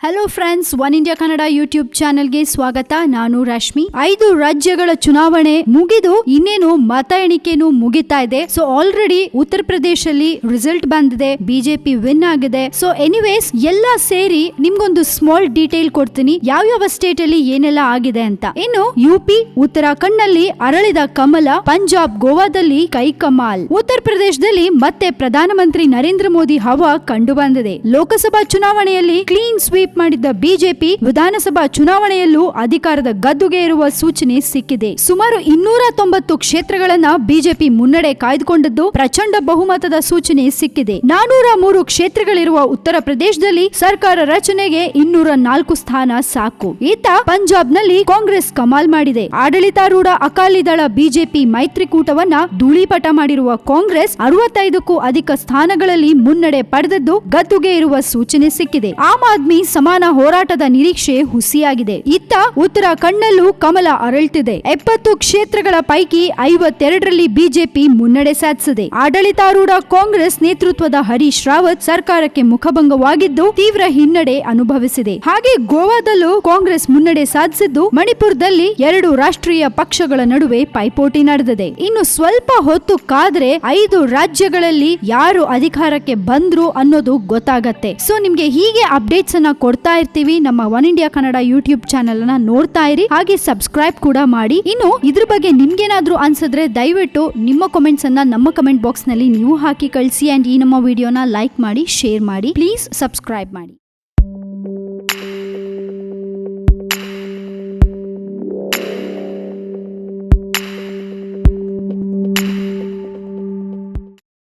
Hello friends, one India Kannada YouTube ಚಾನೆಲ್ಗೆ ಸ್ವಾಗತ. ನಾನು ರಶ್ಮಿ. 5 ರಾಜ್ಯಗಳ ಚುನಾವಣೆ ಮುಗಿದು ಇನ್ನೇನು ಮತ ಎಣಿಕೆನೂ ಮುಗಿತಾ ಇದೆ. ಸೊ ಆಲ್ರೆಡಿ ಉತ್ತರ ಪ್ರದೇಶಲ್ಲಿ ರಿಸಲ್ಟ್ ಬಂದಿದೆ, ಬಿಜೆಪಿ ವಿನ್ ಆಗಿದೆ. ಸೊ ಎನಿವೇಸ್ ಎಲ್ಲಾ ಸೇರಿ ನಿಮ್ಗೊಂದು ಸ್ಮಾಲ್ ಡೀಟೇಲ್ ಕೊಡ್ತೀನಿ, ಯಾವ ಸ್ಟೇಟ್ ಅಲ್ಲಿ ಏನೆಲ್ಲ ಆಗಿದೆ ಅಂತ. ಇನ್ನು ಯುಪಿ, ಉತ್ತರಾಖಂಡ್ ನಲ್ಲಿ ಅರಳಿದ ಕಮಲ, ಪಂಜಾಬ್, ಗೋವಾದಲ್ಲಿ ಕೈ ಕಮಾಲ್, ಉತ್ತರ ಪ್ರದೇಶದಲ್ಲಿ ಮತ್ತೆ ಪ್ರಧಾನಮಂತ್ರಿ ನರೇಂದ್ರ ಮೋದಿ ಹವಾ ಕಂಡು ಬಂದಿದೆ. ಲೋಕಸಭಾ ಚುನಾವಣೆಯಲ್ಲಿ ಕ್ಲೀನ್ ಸ್ವೀಪ್ ಮಾಡಿದ್ದ ಬಿಜೆಪಿ ವಿಧಾನಸಭಾ ಚುನಾವಣೆಯಲ್ಲೂ ಅಧಿಕಾರದ ಗದ್ದುಗೆ ಇರುವ ಸೂಚನೆ ಸಿಕ್ಕಿದೆ. ಸುಮಾರು 290 ಕ್ಷೇತ್ರಗಳನ್ನ ಬಿಜೆಪಿ ಮುನ್ನಡೆ ಕಾಯ್ದುಕೊಂಡದ್ದು ಪ್ರಚಂಡ ಬಹುಮತದ ಸೂಚನೆ ಸಿಕ್ಕಿದೆ. 403 ಕ್ಷೇತ್ರಗಳಿರುವ ಉತ್ತರ ಪ್ರದೇಶದಲ್ಲಿ ಸರ್ಕಾರ ರಚನೆಗೆ 204 ಸ್ಥಾನ ಸಾಕು. ಈತ ಪಂಜಾಬ್ನಲ್ಲಿ ಕಾಂಗ್ರೆಸ್ ಕಮಾಲ್ ಮಾಡಿದೆ. ಆಡಳಿತಾರೂಢ ಅಕಾಲಿ ದಳ ಬಿಜೆಪಿ ಮೈತ್ರಿಕೂಟವನ್ನ ಧೂಳಿಪಟ ಮಾಡಿರುವ ಕಾಂಗ್ರೆಸ್ 65ಕ್ಕೂ ಅಧಿಕ ಸ್ಥಾನಗಳಲ್ಲಿ ಮುನ್ನಡೆ ಪಡೆದದ್ದು ಗದ್ದುಗೆ ಇರುವ ಸೂಚನೆ ಸಿಕ್ಕಿದೆ. ಆಮ್ ಆದ್ಮಿ ಸಮಾನ ಹೋರಾಟದ ನಿರೀಕ್ಷೆ ಹುಸಿಯಾಗಿದೆ. ಇತ್ತ ಉತ್ತರಾಖಂಡ್ನಲ್ಲೂ ಕಮಲ ಅರಳ್ತಿದೆ. 70 ಕ್ಷೇತ್ರಗಳ ಪೈಕಿ 52ರಲ್ಲಿ ಬಿಜೆಪಿ ಮುನ್ನಡೆ ಸಾಧಿಸಿದೆ. ಆಡಳಿತಾರೂಢ ಕಾಂಗ್ರೆಸ್ ನೇತೃತ್ವದ ಹರೀಶ್ ರಾವತ್ ಸರ್ಕಾರಕ್ಕೆ ಮುಖಭಂಗವಾಗಿದ್ದು ತೀವ್ರ ಹಿನ್ನಡೆ ಅನುಭವಿಸಿದೆ. ಹಾಗೆ ಗೋವಾದಲ್ಲೂ ಕಾಂಗ್ರೆಸ್ ಮುನ್ನಡೆ ಸಾಧಿಸಿದ್ದು, ಮಣಿಪುರದಲ್ಲಿ 2 ರಾಷ್ಟ್ರೀಯ ಪಕ್ಷಗಳ ನಡುವೆ ಪೈಪೋಟಿ ನಡೆದಿದೆ. ಇನ್ನು ಸ್ವಲ್ಪ ಹೊತ್ತು ಕಾದ್ರೆ 5 ರಾಜ್ಯಗಳಲ್ಲಿ ಯಾರು ಅಧಿಕಾರಕ್ಕೆ ಬಂದ್ರು ಅನ್ನೋದು ಗೊತ್ತಾಗತ್ತೆ. ಸೊ ನಿಮ್ಗೆ ಹೀಗೆ ಅಪ್ಡೇಟ್ಸ್ ಅನ್ನ ಕೊಡ್ತಾ ಇರ್ತೀವಿ. ನಮ್ಮ one India Kannada YouTube channel ಅನ್ನ ನೋಡ್ತಾ ಇರಿ, ಹಾಗೆ ಸಬ್ಸ್ಕ್ರೈಬ್ ಕೂಡ ಮಾಡಿ. ಇನ್ನು ಇದ್ರ ಬಗ್ಗೆ ನಿಮ್ಗೇನಾದ್ರೂ ಅನ್ಸಿದ್ರೆ ದಯವಿಟ್ಟು ನಿಮ್ಮ ಕಾಮೆಂಟ್ಸ್ ಅನ್ನ ನಮ್ಮ ಕಮೆಂಟ್ ಬಾಕ್ಸ್ ನಲ್ಲಿ ನೀವು ಹಾಕಿ ಕಳಿಸಿ. ಅಂಡ್ ಈ ನಮ್ಮ ವಿಡಿಯೋನ ಲೈಕ್ ಮಾಡಿ, ಶೇರ್ ಮಾಡಿ, ಪ್ಲೀಸ್ ಸಬ್ಸ್ಕ್ರೈಬ್ ಮಾಡಿ.